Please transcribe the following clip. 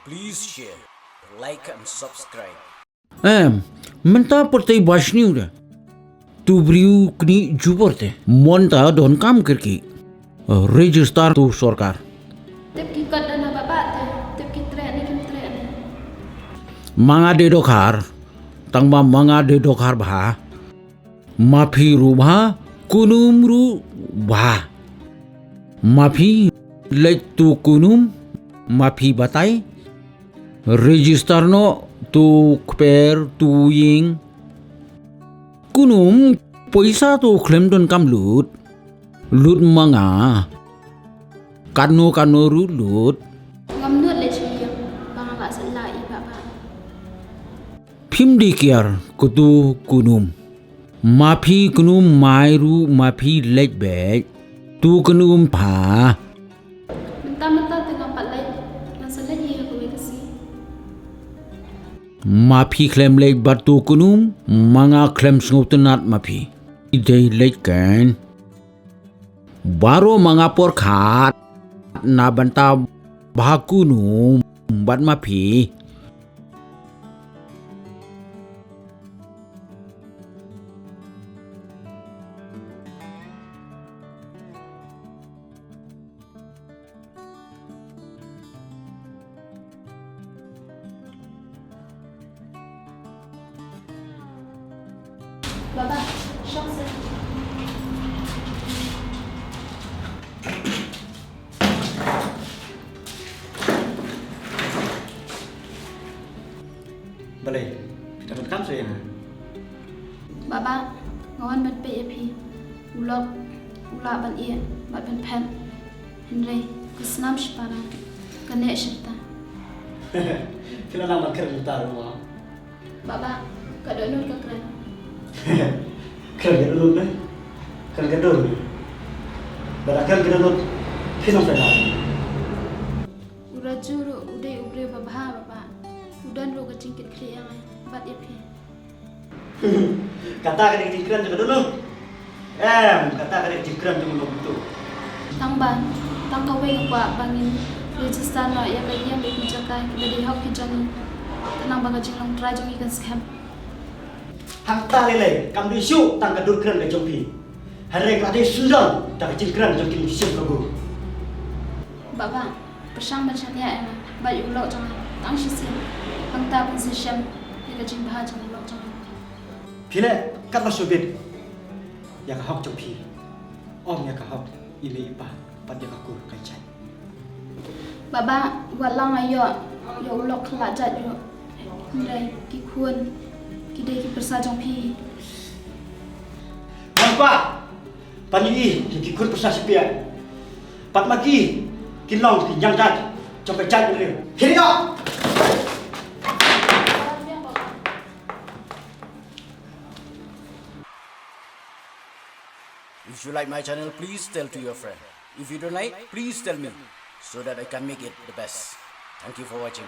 Please share, like and subscribe. Menta portei baixinho dah. Tu beriu kini juporte. Monta don kam kerki. Register tu sorkar. Tep ki kat dana babat tep ki trek ni kim trek ni. Manga de dokar. Tangma manga de dokar bah. Mafi rubah kunum ru bah. Mafi lek tu kunum mafi batai. Register no tu kper tu ying. Kunum poisa tu klaim don kam lut. Lut manga. Kano ru lut. Ngam nuat le chiyam bang ba sala I baba. Phim dikiar kutu kunum. Mafi kunum mairu mafi lek bek. Tu kunum pa. Menta tengah pat lai. Ngan sala ye ko we kasi. Mafi klaim lek batu kunum. Manga klaim sengutenat mafi. Idei lek kan. Baru manga por khat. Na banta bakunum. Bat mafi. Baba, syok se. Boleh, kita rekam saya. Baba, ngawan ban pe pi. Ulok ban ie, ban pen. Henry, kusnam shpara. Kane shita. Kita nak makan lutar rumah. Baba, kadonul ka kren. Kerja dulu ni, kerja dulu. Berakhir kita dulu, kita nak nak. Urajuru ude ubre baba. Udan ro ka cingkit kriang bat ye pi. Kata kena jikran juga dulu. Kata kena jikran juga dulu. Tangban, tangkawe ngapa bangin register no ya kaya yang baik menjaga kita di hok kijang tenang bangga jinglong try jong ikan scam. Hakta lele, kam di show tang kadur kran ke jompi. Hari kati sundal tak jikran jom kin siap lagu. Baba, persang macam ya baik ulok jong tang sisi. Bangta pun siam ya kajing bahas jong ulok jong. Pile kat masuk bed. Ya kahok jompi. Om ya kahok ini ipa pada aku kacai. Baba, walang ayo ya ulok kelajat yo. Ndai kikun kidai ki persa jong pi. Nampak? Pani kikun persah sepia. Pat magi kilong yang dat sampai cat ni. Kiri tak? If you like my channel, please tell to your friend. If you don't like, please tell me so that I can make it the best. Thank you for watching.